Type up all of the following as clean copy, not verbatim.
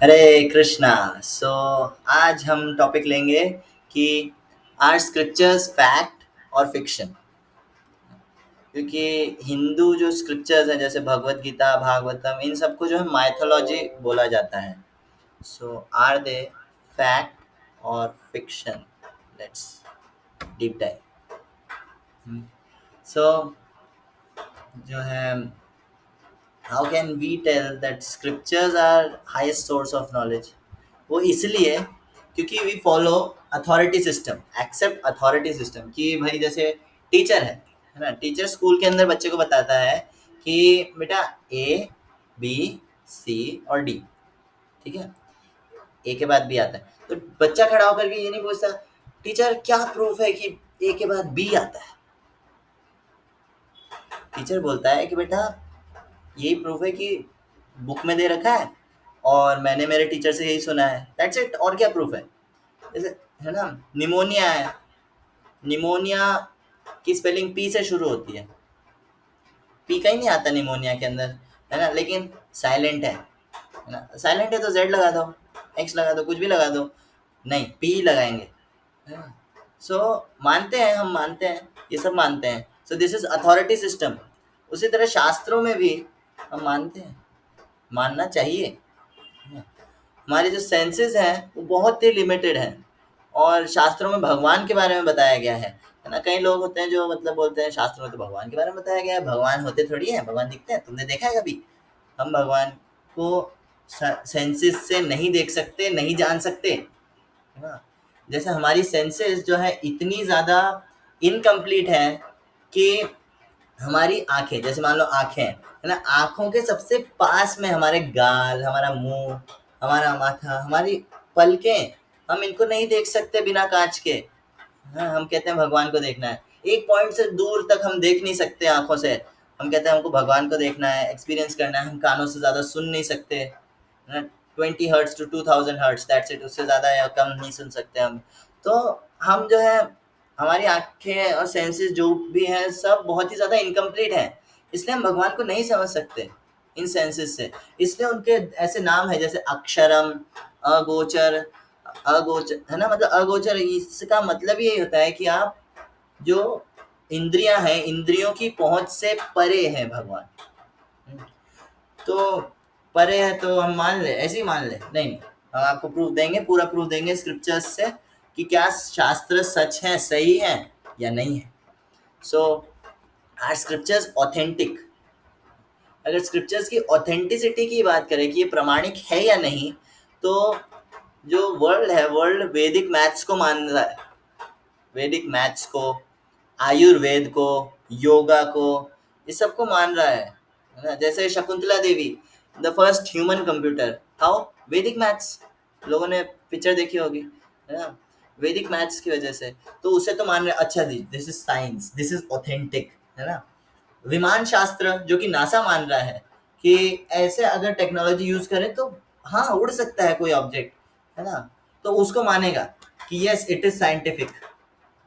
हरे कृष्णा। सो आज हम टॉपिक लेंगे कि आर स्क्रिप्चर्स फैक्ट और फिक्शन। क्योंकि हिंदू जो स्क्रिप्चर्स हैं जैसे भगवत गीता, भागवतम, इन सबको जो है माइथोलॉजी बोला जाता है। सो आर दे फैक्ट और fiction? Let's deep dive. So जो है, how can we tell that scriptures are highest source of knowledge? वो इसलिए क्योंकि we follow authority system, except authority system. कि भाई जैसे टीचर है ना, टीचर स्कूल के अंदर बच्चे को बताता है कि बेटा ए, बी, सी और डी। ठीक है, ए के बाद बी आता है तो बच्चा खड़ा होकर के ये नहीं पूछता टीचर क्या प्रूफ है कि ए के बाद बी आता है। टीचर बोलता है कि बेटा यही प्रूफ है कि बुक में दे रखा है और मैंने मेरे टीचर से यही सुना है, दैट्स इट। और क्या प्रूफ है? जैसे है ना, निमोनिया है, निमोनिया की स्पेलिंग पी से शुरू होती है, पी का ही नहीं आता निमोनिया के अंदर, है ना, लेकिन साइलेंट है ना, साइलेंट है तो जेड लगा दो, एक्स लगा दो, कुछ भी लगा दो, नहीं पी लगाएंगे, है ना। सो मानते हैं, हम मानते हैं, ये सब मानते हैं। So this is authority system. उसी तरह शास्त्रों में भी हम मानते हैं, मानना चाहिए। हमारे जो सेंसेस हैं वो बहुत ही लिमिटेड हैं, और शास्त्रों में भगवान के बारे में बताया गया है ना। कई लोग होते हैं जो मतलब बोलते हैं शास्त्रों में तो भगवान के बारे में बताया गया है, भगवान होते थोड़ी है, भगवान दिखते हैं, तुमने देखा है कभी? हम भगवान को सेंसेस से नहीं देख सकते, नहीं जान सकते, है ना। जैसे हमारी सेंसेस जो है इतनी ज़्यादा इनकम्प्लीट है कि हमारी आंखें, जैसे मान लो आंखें हैं, है ना, आंखों के सबसे पास में हमारे गाल, हमारा मुंह, हमारा माथा, हमारी पलकें, हम इनको नहीं देख सकते बिना कांच के। हाँ, हम कहते हैं भगवान को देखना है, एक पॉइंट से दूर तक हम देख नहीं सकते आंखों से। हम कहते हैं हमको भगवान को देखना है, एक्सपीरियंस करना है, हम कानों से ज़्यादा सुन नहीं सकते, है ना। 20 hertz to 2000 hertz, that's it, उससे ज़्यादा या कम नहीं सुन सकते हम। तो हम जो है, हमारी आंखें और सेंसेस जो भी हैं सब बहुत ही ज़्यादा इनकम्प्लीट हैं, इसलिए हम भगवान को नहीं समझ सकते इन सेंसेस से। इसलिए उनके ऐसे नाम है जैसे अक्षरम, अगोचर, अगोचर, है ना, मतलब अगोचर, इसका मतलब यही होता है कि आप जो इंद्रियां हैं, इंद्रियों की पहुंच से परे है भगवान। तो परे है तो हम मान ले, ऐसे ही मान ले, नहीं, हम आपको प्रूफ देंगे, पूरा प्रूफ देंगे स्क्रिप्चर्स से कि क्या शास्त्र सच है, सही है या नहीं है। So our scriptures authentic? अगर स्क्रिप्चर्स की ऑथेंटिसिटी की बात करें कि ये प्रमाणिक है या नहीं, तो जो वर्ल्ड है, वर्ल्ड वैदिक मैथ्स को मान रहा है, वैदिक मैथ्स को, आयुर्वेद को, योगा को, इस सबको मान रहा है ना। जैसे Shakuntala Devi, the first human computer, how? Vedic maths. लोगों ने पिक्चर देखी होगी, है ना, वैदिक मैथ्स की वजह से। तो उसे तो मान रहे, अच्छा जी, this is science, this is authentic, है ना। विमान शास्त्र जो कि नासा मान रहा है कि ऐसे अगर टेक्नोलॉजी यूज करें तो हाँ उड़ सकता है कोई ऑब्जेक्ट, है ना, तो उसको मानेगा कि यस इट इज साइंटिफिक,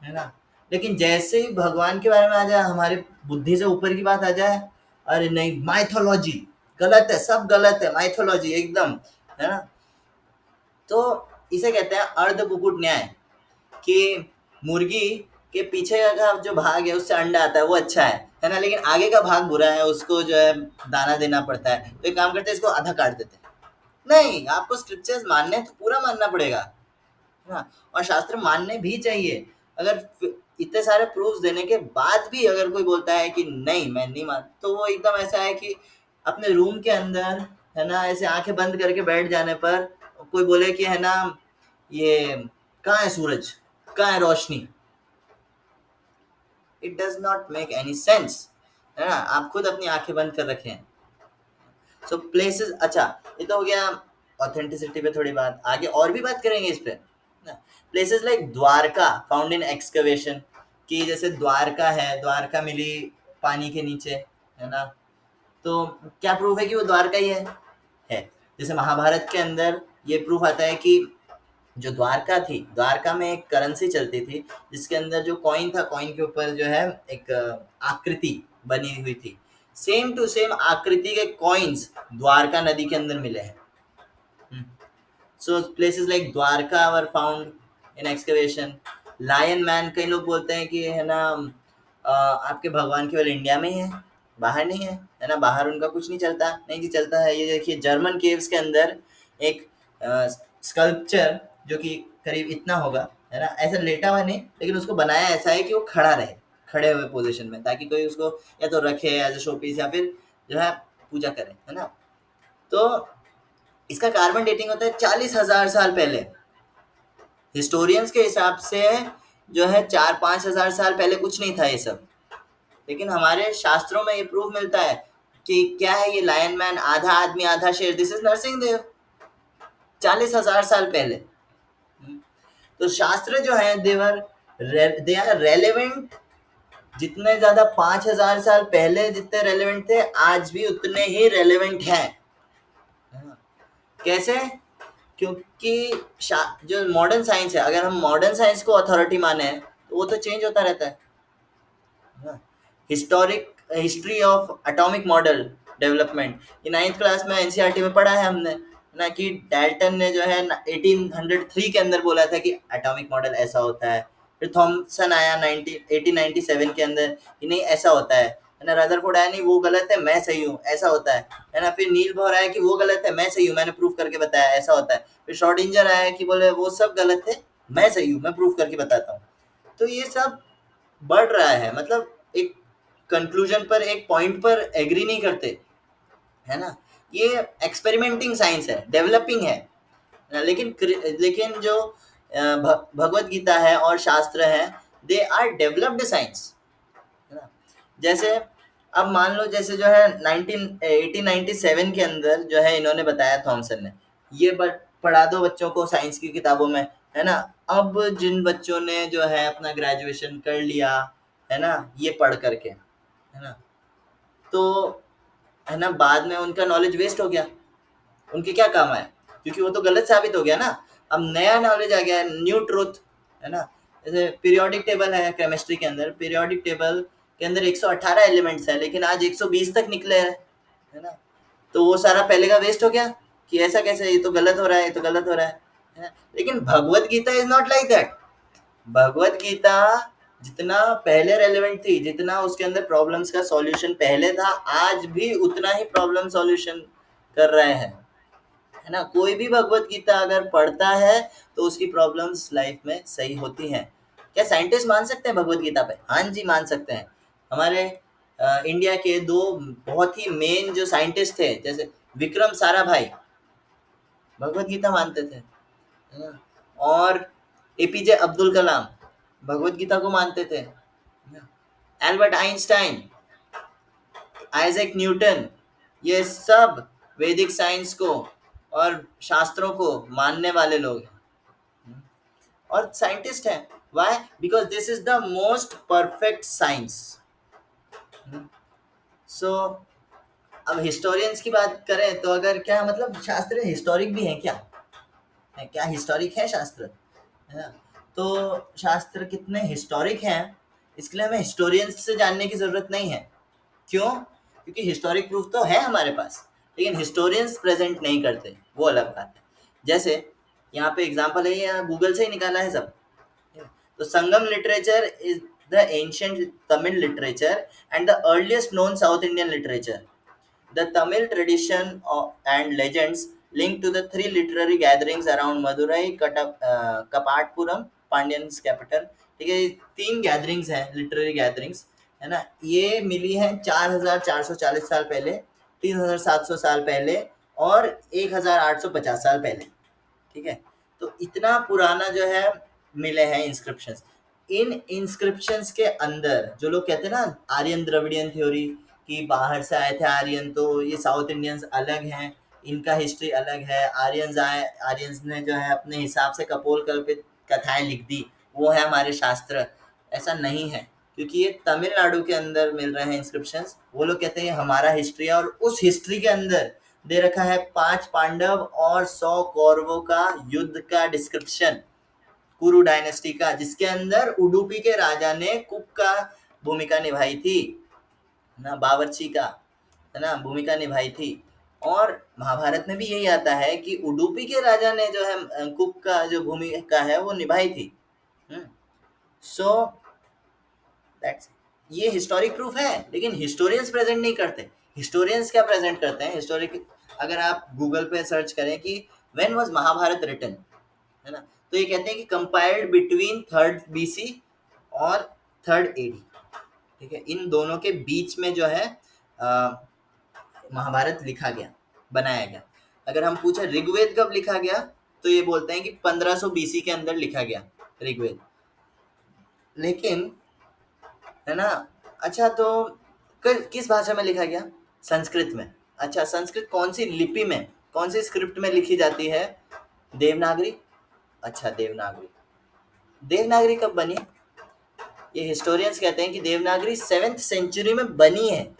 है ना। लेकिन जैसे ही भगवान के बारे में आ जाए, हमारी बुद्धि से ऊपर की बात आ जाए, अरे नहीं माइथोलॉजी गलत है, सब गलत है, माइथोलॉजी एकदम, है ना। तो इसे कहते हैं अर्ध कुकुट न्याय, कि मुर्गी के पीछे का जो भाग है उससे अंडा आता है वो अच्छा है ना, लेकिन आगे का भाग बुरा है, उसको जो है दाना देना पड़ता है, तो एक काम करते हैं इसको आधा काट देते हैं। नहीं, आपको स्क्रिप्चर्स मानने हैं तो पूरा मानना पड़ेगा, है ना। और शास्त्र मानने भी चाहिए। अगर इतने सारे प्रूफ्स देने के बाद भी अगर कोई बोलता है कि नहीं मैं नहीं मान, तो वो एकदम ऐसा है कि अपने रूम के अंदर, है ना, ऐसे आंखें बंद करके बैठ जाने पर कोई बोले कि है ना, ये कहाँ है सूरज, कहाँ है रोशनी, it does not make any sense, है ना। आप खुद अपनी आंखें बंद कर रखे हैं। सो प्लेसेस, अच्छा, ये तो हो गया ऑथेंटिसिटी पे थोड़ी बात, आगे और भी बात करेंगे इस पे। Places like Dwarka found in excavation, कि जैसे द्वारका है, द्वारका मिली पानी के नीचे, है ना, तो क्या प्रूफ है कि वो द्वारका ही है। जैसे महाभारत के अंदर ये प्रूफ आता है कि जो द्वारका थी, द्वारका में एक करेंसी चलती थी जिसके अंदर जो कॉइन था, कॉइन के ऊपर जो है एक आकृति बनी हुई थी, सेम टू सेम आकृति के कॉइन्स द्वारका नदी के अंदर मिले हैं। So places like Dwarka were found in excavation. Lion Man, कई लोग बोलते हैं कि है ना आपके भगवान केवल इंडिया में ही है, बाहर नहीं है ना, बाहर उनका कुछ नहीं चलता, नहीं जी चलता है। ये देखिए जर्मन केव्स के अंदर एक स्कल्पचर जो कि करीब इतना होगा, है ना, ऐसा लेटा हुआ नहीं, लेकिन उसको बनाया ऐसा है कि वो खड़ा रहे, खड़े हुए पोजीशन में, ताकि कोई उसको या तो रखे एज अ शो पीस या फिर जो है पूजा करे, है ना। तो इसका कार्बन डेटिंग होता है 40,000 साल पहले। हिस्टोरियंस के हिसाब से जो है 4-5 हजार साल पहले कुछ नहीं था ये सब, लेकिन हमारे शास्त्रों में ये प्रूफ मिलता है कि क्या है ये लायन मैन, आधा आदमी आधा शेर, दिस इज नरसिंह देव, 40,000 साल पहले। तो शास्त्र जो है देवर दे आर रेलेवेंट, जितने ज्यादा 5,000 साल पहले जितने रेलेवेंट थे आज भी उतने ही रेलेवेंट हैं। कैसे? क्योंकि जो मॉडर्न साइंस है, अगर हम मॉडर्न साइंस को अथॉरिटी माने तो वो तो चेंज होता रहता है। History of atomic model development, ये 9th क्लास में एनसीईआरटी में पढ़ा है हमने ना, कि डाल्टन ने जो है 1803 के अंदर बोला था कि एटॉमिक मॉडल ऐसा होता है। फिर थॉमसन आया 1897 के अंदर कि नहीं ऐसा होता है ना। रदरफोर्ड आया, नहीं वो गलत है मैं सही हूँ, ऐसा होता है ना। फिर नील बोहर आया कि वो गलत है मैं सही हूँ, मैंने प्रूफ करके बताया ऐसा होता है। फिर श्रोडिंगर आया कि बोले वो सब गलत है मैं सही हूँ, मैं प्रूफ करके बताता हूँ। तो ये सब बढ़ रहा है, मतलब एक कंक्लूजन पर, एक पॉइंट पर एग्री नहीं करते, है ना। ये एक्सपेरिमेंटिंग साइंस है, डेवलपिंग है ना। लेकिन जो भगवत गीता है और शास्त्र है, दे आर डेवलप्ड साइंस, है ना। जैसे अब मान लो, जैसे जो है 1897 के अंदर जो है इन्होंने बताया थॉमसन ने, ये पढ़ा दो बच्चों को साइंस की किताबों में, है ना। अब जिन बच्चों ने जो है अपना ग्रेजुएशन कर लिया, है ना, ये पढ़ करके, है ना, तो है ना बाद में उनका नॉलेज वेस्ट हो गया, उनके क्या काम आया, क्योंकि वो तो गलत साबित हो गया ना। अब नया नॉलेज आ गया, न्यू ट्रूथ, है ना। जैसे पीरियोडिक टेबल है केमिस्ट्री के अंदर, पीरियोडिक टेबल के अंदर 118 एलिमेंट्स है, लेकिन आज 120 तक निकले हैं, है ना। तो वो सारा पहले का वेस्ट हो गया कि ऐसा कैसे, ये तो गलत हो रहा है, ये तो गलत हो रहा है ना? लेकिन Bhagavad Gita is not like that. Bhagavad Gita जितना पहले रेलेवेंट थी, जितना उसके अंदर प्रॉब्लम्स का सॉल्यूशन पहले था, आज भी उतना ही प्रॉब्लम सॉल्यूशन कर रहे हैं, है ना। कोई भी भगवत गीता अगर पढ़ता है तो उसकी प्रॉब्लम्स लाइफ में सही होती हैं। क्या साइंटिस्ट मान सकते हैं भगवत गीता पे? हाँ जी मान सकते हैं। हमारे इंडिया के दो बहुत ही मेन जो साइंटिस्ट थे, जैसे विक्रम साराभाई, भगवत गीता मानते थे, है ना। और एपीजे अब्दुल कलाम भगवत गीता को मानते थे। एल्बर्ट आइंस्टाइन, आइजैक न्यूटन, ये सब वैदिक साइंस को और शास्त्रों को मानने वाले लोग हैं और साइंटिस्ट हैं। Why? Because this is the most perfect science. So अब हिस्टोरियंस की बात करें तो अगर क्या मतलब शास्त्र हिस्टोरिक भी है क्या? क्या हिस्टोरिक है शास्त्र, है ना। तो शास्त्र कितने हिस्टोरिक हैं इसके लिए हमें हिस्टोरियंस से जानने की जरूरत नहीं है। क्यों? क्योंकि हिस्टोरिक प्रूफ तो है हमारे पास, लेकिन हिस्टोरियंस प्रेजेंट नहीं करते, वो अलग बात है। जैसे यहाँ पे एग्जांपल है, ये गूगल से ही निकाला है सब। तो Sangam literature is the ancient Tamil literature and the earliest known South Indian literature. The Tamil tradition and legends linked to the three literary gatherings around Madurai, Kapatpuram, Pandyan's capital। ठीक है, तीन गैदरिंग्स हैं, लिटरेरी गैदरिंग्स, है ना। ये मिली हैं 4,440 साल पहले, 3,700 साल पहले और 1,850 साल पहले। ठीक है, तो इतना पुराना जो है मिले हैं इंस्क्रिप्शंस। इन इंस्क्रिप्शंस के अंदर जो लोग कहते हैं ना आर्यन द्रविडियन थ्योरी, कि बाहर से आए थे आर्यन, तो ये साउथ इंडियंस अलग हैं, इनका हिस्ट्री अलग है, आर्यंस आए, आर्यंस ने जो है अपने हिसाब से कपोल कल्पित कथाएं लिख दी, वो है हमारे शास्त्र। ऐसा नहीं है, क्योंकि ये तमिलनाडु के अंदर मिल रहे हैं इंस्क्रिप्शंस। वो लोग कहते हैं ये हमारा हिस्ट्री है, और उस हिस्ट्री के अंदर दे रखा है 5 पांडव और 100 कौरवों का युद्ध का डिस्क्रिप्शन, कुरु डायनेस्टी का, जिसके अंदर उडुपी के राजा ने कुक का भूमिका निभाई थी ना, बावर्ची का, है ना, भूमिका निभाई थी। और महाभारत में भी यही आता है कि उडुपी के राजा ने जो है कुक का जो भूमिका है वो निभाई थी। सो दैट्स ये हिस्टोरिक प्रूफ है, लेकिन हिस्टोरियंस प्रेजेंट नहीं करते। हिस्टोरियंस क्या प्रेजेंट करते हैं? हिस्टोरिक अगर आप गूगल पे सर्च करें कि व्हेन वाज महाभारत रिटन, है ना, तो ये कहते हैं कि कंपाइल्ड बिटवीन 3rd BC और 3rd AD। ठीक है, इन दोनों के बीच में जो है महाभारत लिखा गया, बनाया गया। अगर हम पूछे ऋग्वेद कब लिखा गया, तो ये बोलते हैं कि 1500 BC के अंदर लिखा गया ऋग्वेद। लेकिन है ना, अच्छा तो किस भाषा में लिखा गया? संस्कृत में। अच्छा, संस्कृत कौन सी लिपि में, कौन सी स्क्रिप्ट में लिखी जाती है? देवनागरी। अच्छा, देवनागरी। देवनागरी कब बनी? ये हिस्टोरियंस कहते हैं कि देवनागरी 7th सेंचुरी में बनी है।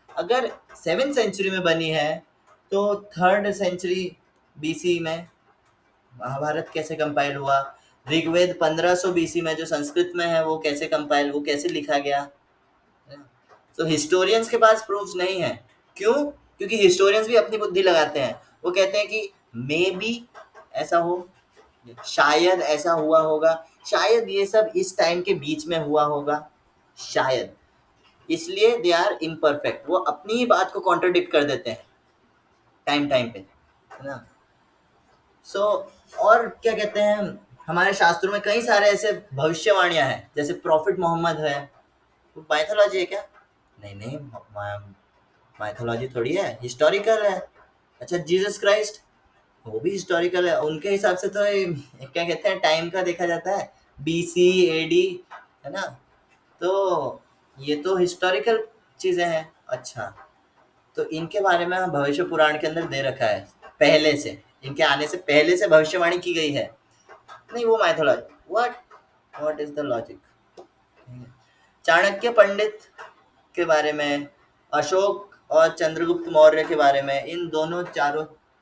अगर 7th सेंचुरी में बनी है तो 3rd सेंचुरी BC में महाभारत कैसे कंपाइल हुआ? ऋग्वेद 1500 BC में जो संस्कृत में है वो कैसे कंपाइल, वो कैसे लिखा गया? तो हिस्टोरियंस के पास प्रूफ्स नहीं है। क्यों? क्योंकि हिस्टोरियंस भी अपनी बुद्धि लगाते हैं। वो कहते हैं कि मे बी ऐसा हो, शायद ऐसा हुआ होगा, शायद ये सब इस टाइम के बीच में हुआ होगा, शायद। इसलिए दे आर इम्परफेक्ट, वो अपनी ही बात को कॉन्ट्रडिक्ट कर देते हैं टाइम टाइम पे, है ना। सो और क्या कहते हैं, हमारे शास्त्रों में कई सारे ऐसे भविष्यवाणियां हैं, जैसे प्रॉफिट मोहम्मद है। वो माइथोलॉजी है क्या? नहीं नहीं, माइथोलॉजी थोड़ी है, हिस्टोरिकल है। अच्छा, जीसस क्राइस्ट, वो भी हिस्टोरिकल है। उनके हिसाब से तो क्या कहते हैं, टाइम का देखा जाता है BC AD, है ना। तो ये तो हिस्टोरिकल चीजें हैं। अच्छा, तो इनके बारे में भविष्य पुराण के अंदर दे रखा है पहले से, इनके आने से पहले से भविष्यवाणी की गई है। नहीं, वो mythology. What is the logic? Chanakya Pandit के बारे में, अशोक और चंद्रगुप्त मौर्य के बारे में, इन दोनों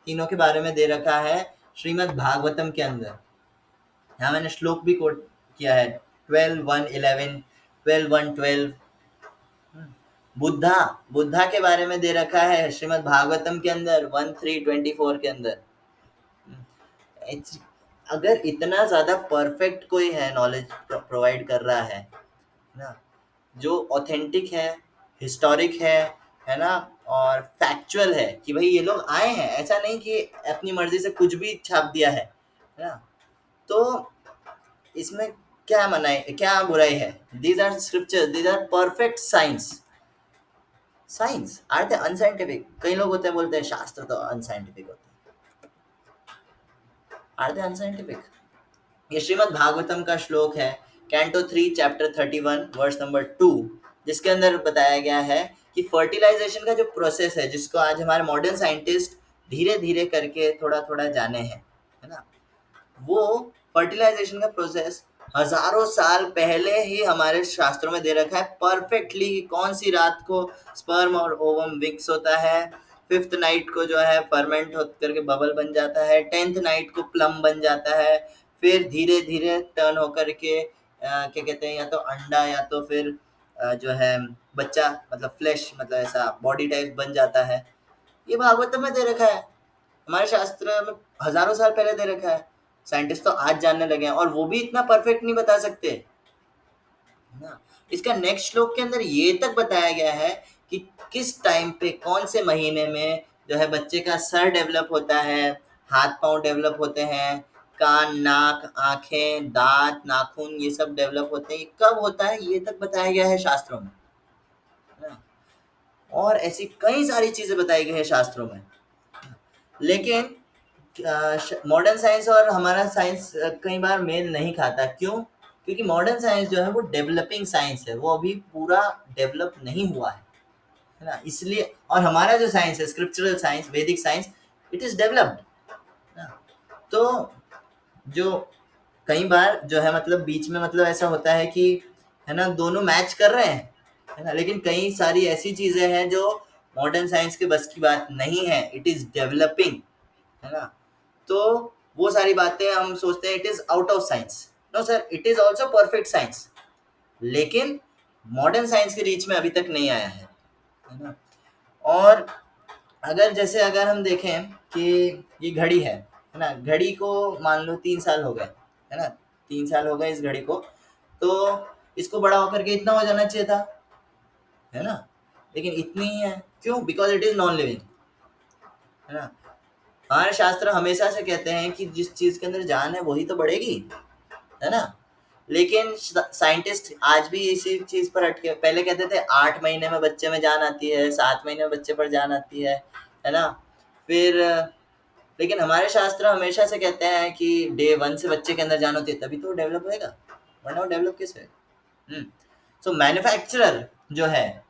तीनों के बारे में दे रखा है श्रीमद् भागवतम के अंदर। यहाँ मैंने श्लोक भी कोट किया है, 12:1:11, 12:1:12। बुद्धा के बारे में दे रखा है श्रीमद् भागवतम के अंदर 13:24 के अंदर। अगर इतना ज्यादा परफेक्ट कोई है, नॉलेज प्रोवाइड कर रहा है ना, जो ऑथेंटिक है, हिस्टोरिक है ना, और फैक्चुअल है कि भाई ये लोग आए हैं, ऐसा नहीं कि अपनी मर्जी से कुछ भी छाप दिया है ना, तो इसमें क्या मनाई, क्या बुराई है? These are scriptures, these are perfect science. Science are the unscientific? कई लोग होते हैं बोलते हैं शास्त्र तो अनसाइंटिफिक होते हैं। Are the unscientific? ये श्रीमद् भागवतम का श्लोक है, कैंटो 3 चैप्टर 31 वर्स नंबर 2, जिसके अंदर बताया गया है कि फर्टिलाइजेशन का जो प्रोसेस है, जिसको आज हमारे मॉडर्न साइंटिस्ट धीरे धीरे करके थोड़ा थोड़ा जाने हैं, है ना, वो फर्टिलाइजेशन का प्रोसेस हजारों साल पहले ही हमारे शास्त्रों में दे रखा है परफेक्टली। कौन सी रात को स्पर्म और ओवम मिक्स होता है, 5th नाइट को जो है फर्मेंट हो करके बबल बन जाता है, 10th नाइट को प्लम बन जाता है, फिर धीरे धीरे टर्न होकर के क्या कहते हैं, या तो अंडा या तो फिर जो है बच्चा, मतलब फ्लैश, मतलब ऐसा बॉडी टाइप बन जाता है। ये भागवत में दे रखा है, हमारे शास्त्र में हजारों साल पहले दे रखा है। साइंटिस्ट तो आज जानने लगे हैं, और वो भी इतना परफेक्ट नहीं बता सकते ना। इसका नेक्स्ट श्लोक के अंदर ये तक बताया गया है कि किस टाइम पे, कौन से महीने में जो है बच्चे का सर डेवलप होता है, हाथ पांव डेवलप होते हैं, कान, नाक, आंखें, दांत, नाखून, ये सब डेवलप होते हैं, कब होता है ये तक बताया गया है शास्त्रों में ना। और ऐसी कई सारी चीजें बताई गई है शास्त्रों में। लेकिन मॉडर्न साइंस और हमारा साइंस कई बार मेल नहीं खाता। क्यों? क्योंकि मॉडर्न साइंस जो है वो डेवलपिंग साइंस है, वो अभी पूरा डेवलप नहीं हुआ है ना, इसलिए। और हमारा जो साइंस है, स्क्रिप्चरल साइंस, वैदिक साइंस, इट इज डेवलप्ड ना। तो जो कई बार जो है मतलब बीच में मतलब ऐसा होता है कि, है ना, दोनों मैच कर रहे हैं, है ना, लेकिन कई सारी ऐसी चीजें हैं जो मॉडर्न साइंस के बस की बात नहीं है, इट इज डेवलपिंग, है ना। तो वो सारी बातें हम सोचते हैं it is out of science. No sir, it is also perfect science, लेकिन मॉडर्न साइंस के रीच में अभी तक नहीं आया है ना। और अगर हम देखें कि ये घड़ी है ना, घड़ी को मान लो 3 साल हो गए, है ना, 3 साल हो गए इस घड़ी को, तो इसको बड़ा होकर के इतना हो जाना चाहिए था, है ना, लेकिन इतनी ही है। क्यों? Because it is non living, है ना। हमारे शास्त्र हमेशा से कहते हैं कि जिस चीज के अंदर जान है वही तो बढ़ेगी, है ना। लेकिन साइंटिस्ट आज भी इसी चीज पर अटके। पहले कहते थे 8 महीने में बच्चे में जान आती है, 7 महीने में बच्चे पर जान आती है ना। फिर लेकिन हमारे शास्त्र हमेशा से कहते हैं कि डे 1 से बच्चे के अंदर जान होती है, तभी तो डेवलप होएगा, वरना वो डेवलप कैसे होगा। सो मैन्युफैक्चरर जो है,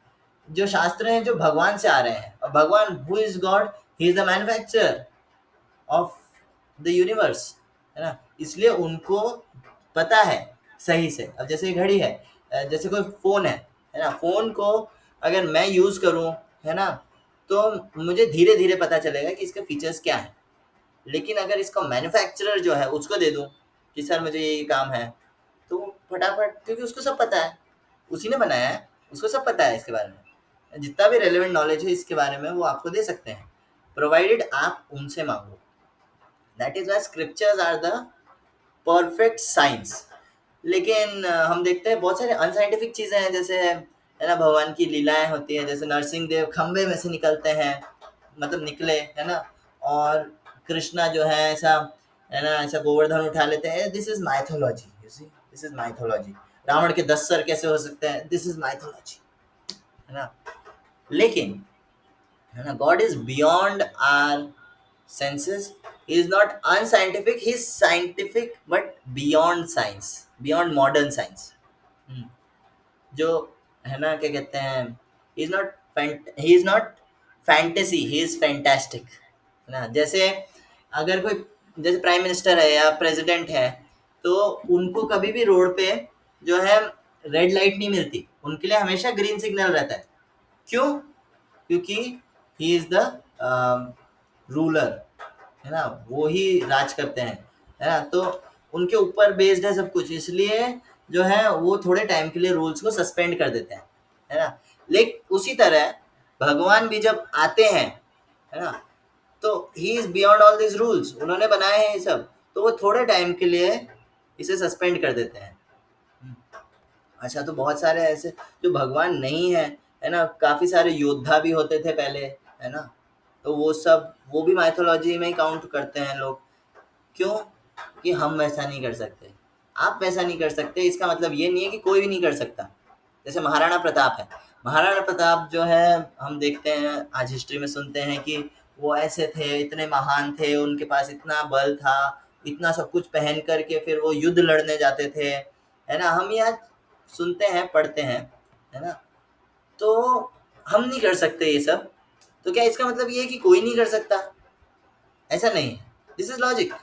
जो शास्त्र हैं जो भगवान से आ रहे हैं, और भगवान who is God, he is the manufacturer of the universe, है ना। इसलिए उनको पता है सही से। अब जैसे ये घड़ी है, जैसे कोई फोन है ना, फोन को अगर मैं यूज करूं, है ना, तो मुझे धीरे धीरे पता चलेगा कि इसके फीचर्स क्या है। लेकिन अगर इसका मैन्युफैक्चरर जो है उसको दे दूं कि सर मुझे ये काम है, तो फटाफट, क्योंकि उसको सब पता है, उसी ने बनाया है, उसको सब पता है इसके बारे में, जितना भी रेलेवेंट नॉलेज है इसके बारे में वो आपको दे सकते हैं, प्रोवाइडेड आप उनसे मांगो। That is why scriptures are the perfect science. लेकिन हम देखते हैं बहुत सारे अनसाइंटिफिक चीज़ें हैं, जैसे है ना, भगवान की लीलाएं होती हैं, जैसे नरसिंह देव खंबे में से निकलते हैं, मतलब निकले, है ना, और कृष्णा जो है ऐसा, है ना, ऐसा गोवर्धन उठा लेते हैं, this is mythology, you see, this is mythology. Ravan के 10 सर कैसे हो सकते हैं, दिस इज माइथोलॉजी, है ना। लेकिन, है ना, God is beyond our senses. He is not unscientific, he is scientific but beyond science, beyond modern science. Hmm. जो, है ना, क्या कहते हैं, he is not fantasy, he is fantastic, है ना। जैसे अगर कोई, जैसे प्राइम मिनिस्टर है या प्रेसिडेंट है, तो उनको कभी भी रोड पे जो है रेड लाइट नहीं मिलती, उनके लिए हमेशा ग्रीन सिग्नल रहता है। क्यों? क्योंकि ही इज द रूलर, है ना, वो ही राज करते हैं, है ना, तो उनके ऊपर बेस्ड है सब कुछ, इसलिए जो है वो थोड़े टाइम के लिए रूल्स को सस्पेंड कर देते हैं, है ना। लेकिन उसी तरह भगवान भी जब आते हैं, है ना, तो he is beyond all this rules, उन्होंने बनाए हैं ये सब, तो वो थोड़े टाइम के लिए इसे सस्पेंड कर देते हैं। अच्छा, तो बहुत सारे ऐसे जो भगवान नहीं है ना, काफी सारे योद्धा भी होते थे पहले, है ना, तो वो सब, वो भी माइथोलॉजी में ही काउंट करते हैं लोग। क्यों? कि हम वैसा नहीं कर सकते, आप वैसा नहीं कर सकते, इसका मतलब ये नहीं है कि कोई भी नहीं कर सकता। जैसे महाराणा प्रताप है, महाराणा प्रताप जो है, हम देखते हैं आज हिस्ट्री में सुनते हैं कि वो ऐसे थे, इतने महान थे, उनके पास इतना बल था, इतना सब कुछ पहन करके फिर वो युद्ध लड़ने जाते थे, है ना, हम यहाँ सुनते हैं, पढ़ते हैं, है ना। तो हम नहीं कर सकते ये सब, तो क्या इसका मतलब ये है कि कोई नहीं कर सकता? ऐसा नहीं है, दिस इज लॉजिक।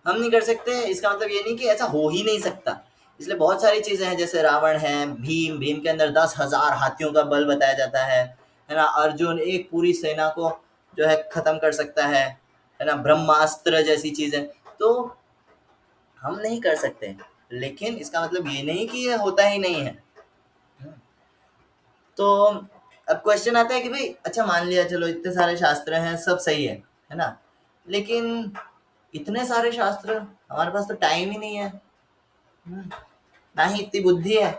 हम नहीं कर सकते इसका मतलब ये नहीं कि ऐसा हो ही नहीं सकता। इसलिए बहुत सारी चीजें हैं, जैसे रावण है, भीम, भीम के अंदर 10,000 हाथियों का बल बताया जाता है ना। अर्जुन एक पूरी सेना को जो है खत्म कर सकता है ना, ब्रह्मास्त्र जैसी चीजें। तो हम नहीं कर सकते, लेकिन इसका मतलब ये नहीं कि ये होता ही नहीं है। तो अब क्वेश्चन आता है कि भाई, अच्छा मान लिया, चलो इतने सारे शास्त्र हैं, सब सही है ना, लेकिन इतने सारे शास्त्र, हमारे पास तो टाइम ही नहीं है, ना ही इतनी बुद्धि है।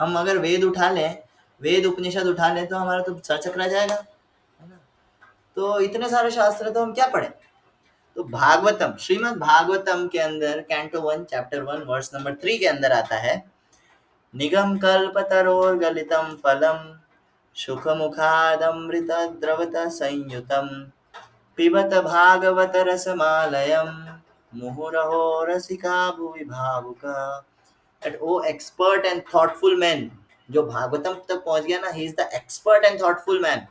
हम अगर वेद उठा लें, वेद उपनिषद उठा लें, तो हमारा तो सर चकरा जाएगा, है ना। तो इतने सारे शास्त्र तो हम क्या पढ़े? तो भागवतम, श्रीमद् भागवतम के अंदर कैंटो 1 चैप्टर 1 वर्स नंबर 3 के अंदर आता है, निगम कल्पतरोर्गलितं फलं सुखमुखादमृत द्रवत संयुतम पिबत भागवत रसमालयम मुहुरहो रसिका भुवि भावुका। That O expert and thoughtful man, जो भागवतम तक पहुंच गया ना, he is the expert and thoughtful man.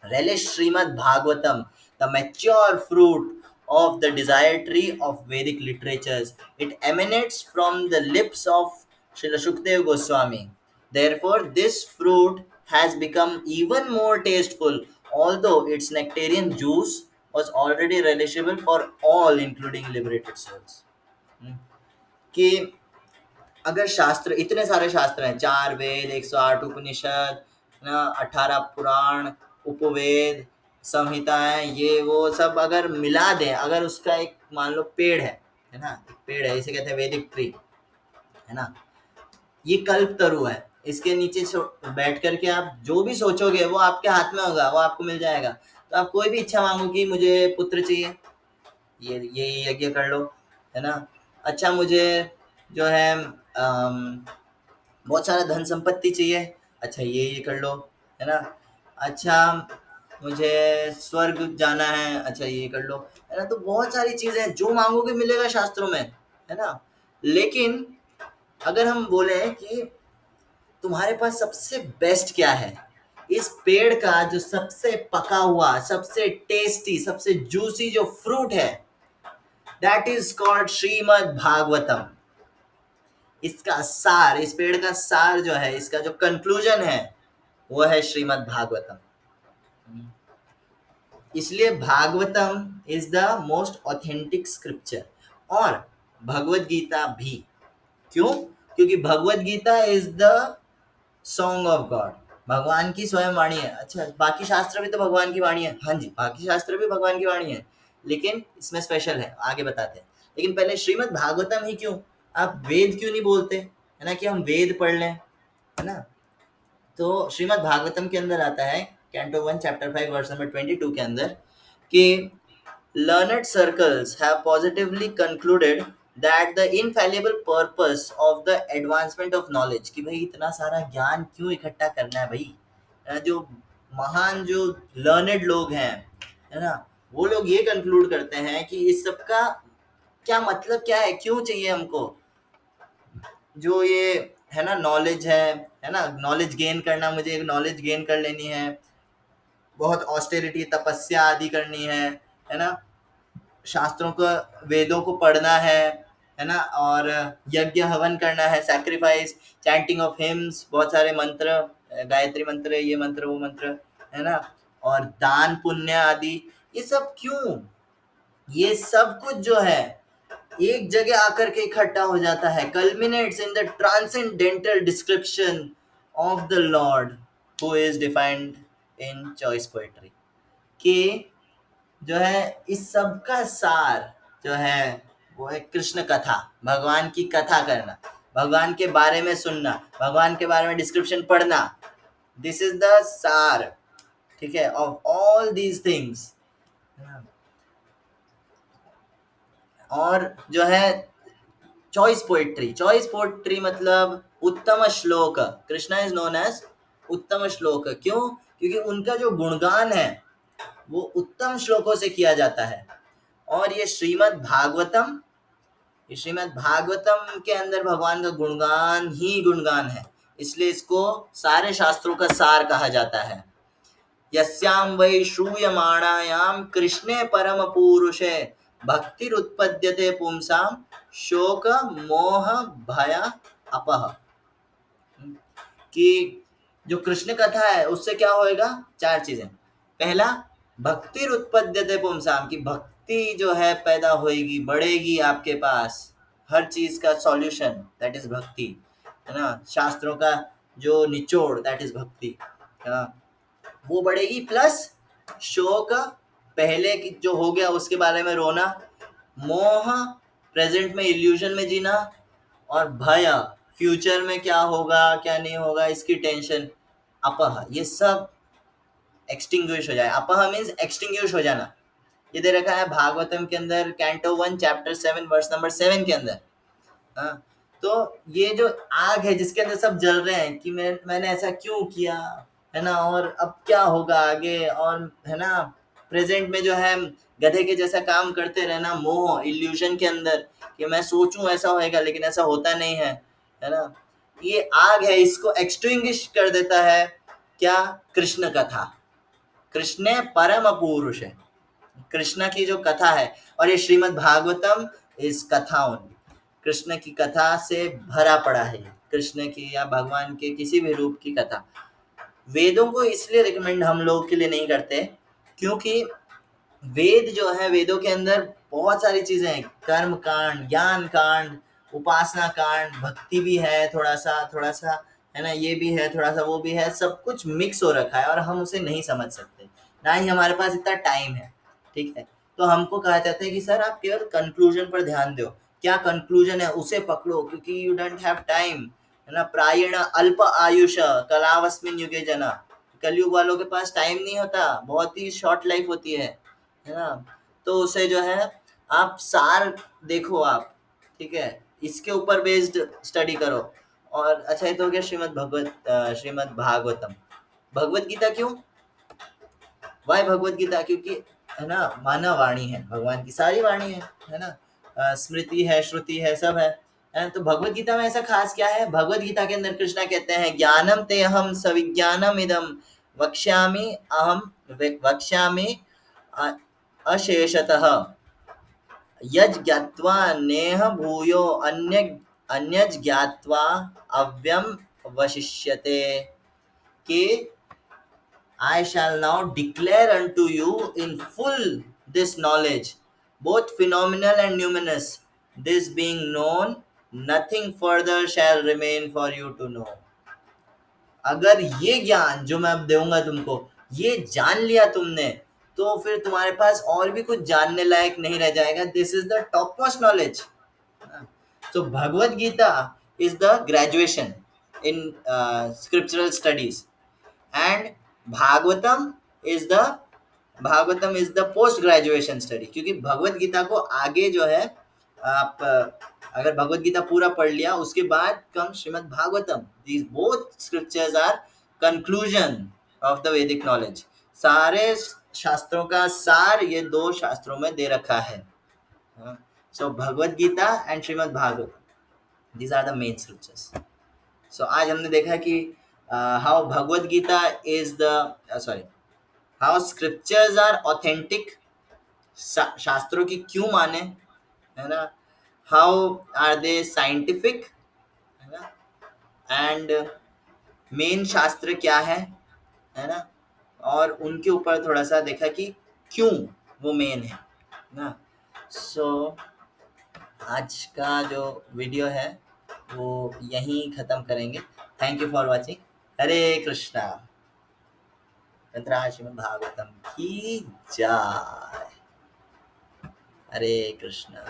Relish Srimad Bhagavatam, the mature fruit of the desired tree of Vedic literatures. It emanates from the lips of Srila Shukdev Goswami. Therefore, this fruit has become even more tasteful, although its nectarian juice was already relishable for all, including liberated souls. कि अगर शास्त्र, इतने सारे शास्त्र हैं, 4 वेद, 108 उपनिषद, 18 पुराण, उपवेद, संहिताएं, ये वो सब अगर मिला दें, अगर उसका एक मान लो पेड़ है ना, एक पेड़ है, इसे कहते हैं वैदिक ट्री, है ना, ये कल्प तरु है, इसके नीचे बैठ करके आप जो भी सोचोगे वो आपके हाथ में होगा, वो आपको मिल जाएगा। तो आप कोई भी इच्छा मांगो कि मुझे पुत्र चाहिए, ये यज्ञ कर लो, है ना। अच्छा मुझे जो है बहुत सारा धन संपत्ति चाहिए, अच्छा ये कर लो, है ना। अच्छा मुझे स्वर्ग जाना है, अच्छा ये कर लो, है ना। तो बहुत सारी चीजें हैं, जो मांगोगे मिलेगा शास्त्रों में, है ना। लेकिन अगर हम बोले कि तुम्हारे पास सबसे बेस्ट क्या है, इस पेड़ का जो सबसे पका हुआ, सबसे टेस्टी, सबसे जूसी जो फ्रूट है, that is called Shrimad Bhagavatam. इसका सार, इस पेड़ का सार जो है, इसका जो कंक्लूजन है, वो है श्रीमद् भागवतम। इसलिए Bhagavatam is the most authentic scripture, और भगवत गीता भी। क्यों? क्योंकि Bhagavad Gita is the song of God, भगवान की स्वयं वाणी है। अच्छा बाकी शास्त्र भी तो भगवान की वाणी है, हाँ जी बाकी शास्त्र भी भगवान की वाणी है, लेकिन इसमें स्पेशल है, आगे बताते हैं। लेकिन पहले श्रीमद् भागवतम ही क्यों, आप वेद क्यों नहीं बोलते, है ना, कि हम वेद पढ़ लें, है ना। तो श्रीमद् भागवतम के अंदर आता है कैंटो 1 चैप्टर 5 वर्स नंबर 22 के अंदर कि learned circles have positively concluded that the infallible purpose of the advancement of knowledge, कि भाई इतना सारा ज्ञान क्यों इकट्ठा करना है भाई, जो महान जो लर्नेड लोग हैं, है ना, वो लोग ये कंक्लूड करते हैं कि इस सब का क्या मतलब क्या है, क्यों चाहिए हमको जो ये, है ना, नॉलेज है ना, नॉलेज गेन करना, मुझे एक नॉलेज गेन कर लेनी है, बहुत ऑस्टेरिटी तपस्या आदि करनी है ना, शास्त्रों को, वेदों को पढ़ना है ना, और यज्ञ हवन करना है, सैक्रिफाइस, चैंटिंग ऑफ हिम्स, बहुत सारे मंत्र, गायत्री मंत्र, ये मंत्र वो मंत्र, है ना, और दान पुण्य आदि, ये सब क्यों, ये सब कुछ जो है एक जगह आकर के इकट्ठा हो जाता है, कल्मिनेट्स in the transcendental description of the Lord who is defined in choice poetry, कि जो है इस सब का सार जो है वो है कृष्ण कथा, भगवान की कथा करना, भगवान के बारे में सुनना, भगवान के बारे में डिस्क्रिप्शन पढ़ना, दिस इज द सार, ठीक है, ऑफ ऑल दीज थिंग्स। और जो है चॉइस पोएट्री, चॉइस पोएट्री मतलब उत्तम श्लोक, कृष्णा इज नोन एज उत्तम श्लोक, क्यों? क्योंकि उनका जो गुणगान है वो उत्तम श्लोकों से किया जाता है। और ये श्रीमद् भागवतम, ये श्रीमद् भागवतम के अंदर भगवान का गुणगान ही गुणगान है, इसलिए इसको सारे शास्त्रों का सार कहा जाता है। यस्याम वै श्रूयमाणायाम कृष्णे परम पुरुषे भक्तिरुत्पद्यते पुंसाम शोक मोह भय अपह, कि जो कृष्ण कथा है उससे क्या होएगा, चार चीजें। पहला, भक्तिरुत्पद्यते पुंसाम, की भक्ति जो है पैदा होएगी, बढ़ेगी आपके पास, हर चीज का सॉल्यूशन, दैट इज भक्ति, है ना, शास्त्रों का जो निचोड़, दैट इज भक्ति, है ना, वो बढ़ेगी। प्लस शोक, पहले की जो हो गया उसके बारे में रोना, मोह, प्रेजेंट में इल्यूजन में जीना, और भय, फ्यूचर में क्या होगा क्या नहीं होगा इसकी टेंशन, अपह, ये सब एक्सटिंग्विश हो जाए। अपह मीन्स एक्सटिंग्विश हो जाना, ये दे रखा है भागवतम के अंदर कैंटो 1 चैप्टर 7 वर्स नंबर 7 के अंदर। हाँ, तो ये जो आग है जिसके अंदर सब जल रहे हैं कि मैंने ऐसा क्यों किया, है ना, और अब क्या होगा आगे, और है ना, प्रेजेंट में जो है गधे के जैसा काम करते रहना, मोह, इल्यूजन के अंदर कि मैं सोचूं ऐसा होएगा लेकिन ऐसा होता नहीं है ना, ये आग है, इसको एक्सटिंग्विश कर देता है क्या, कृष्ण कथा, कृष्ण परम पुरुष है, कृष्ण की जो कथा है। और ये श्रीमद् भागवतम इस कथाओं, कृष्ण की कथा से भरा पड़ा है, कृष्ण की या भगवान के किसी भी रूप की कथा। वेदों को इसलिए रिकमेंड हम लोग के लिए नहीं करते क्योंकि वेद जो है, वेदों के अंदर बहुत सारी चीजें हैं, कर्म कांड, ज्ञान कांड, उपासना कांड, भक्ति भी है, थोड़ा सा है ना, ये भी है, थोड़ा सा वो भी है, सब कुछ मिक्स हो रखा है और हम उसे नहीं समझ सकते, ना ही हमारे पास इतना टाइम है। ठीक है, तो हमको कहा जाता है कि सर आप केवल कंक्लूजन पर ध्यान दो, क्या कंक्लूजन है उसे पकड़ो, क्योंकि यू डोंट हैव टाइम, है ना। प्रायण अल्प आयुष कलावस्मिन युगे जना, कलयुग वालों के पास टाइम नहीं होता, बहुत ही शॉर्ट लाइफ होती है ना। तो उसे जो है आप सार देखो आप, ठीक है, इसके ऊपर बेस्ड स्टडी करो। और अच्छा, ये तो हो गया श्रीमद् भागवतम। भगवत गीता क्यों, वाई भगवत गीता, क्योंकि है ना मानव वाणी है, भगवान की सारी वाणी है ना। स्मृति है, श्रुति है, सब है। तो भगवत गीता में ऐसा खास क्या है, भगवत गीता के अंदर कृष्णा कहते हैं ज्ञानम ते अहम सविज्ञानम इदम वक्ष्यामि अहम वक्ष्यामि अ- अशेषतः यज् ज्ञात्वा नेह भूयो अन्यज् ज्ञात्वा अव्यम वशिष्यते, कि I shall now declare unto you in full this knowledge, both phenomenal and numinous. This being known, nothing further shall remain for you to know. अगर ये ज्ञान जो मैं अब दूंगा तुमको, ये जान लिया तुमने, तो फिर तुम्हारे पास और भी कुछ जानने लायक नहीं रह जाएगा। This is the top most knowledge. So Bhagavad Gita is the graduation in scriptural studies, and Bhagavatam is the Bhagavatam is the post graduation study, क्योंकि भगवत गीता को आगे जो है आप अगर भगवत गीता पूरा पढ़ लिया उसके बाद come Shrimad Bhagavatam. These both scriptures are conclusion of the Vedic knowledge. सारे शास्त्रों का सार ये दो शास्त्रों में दे रखा है। So Bhagavad Gita and Shrimad Bhagavat, these are the main scriptures. So आज हमने देखा कि how Bhagavad Gita is the sorry how scriptures are authentic, शास्त्रों की क्यों माने, है ना। हाउ आर दे साइंटिफिक, है ना। एंड मेन शास्त्र क्या है ना। और उनके ऊपर थोड़ा सा देखा कि क्यों वो मेन है ना। सो आज का जो वीडियो है वो यहीं ख़त्म करेंगे। Thank you for watching. Hare Krishna. Shrimad Bhagavatam की जय। हरे कृष्णा।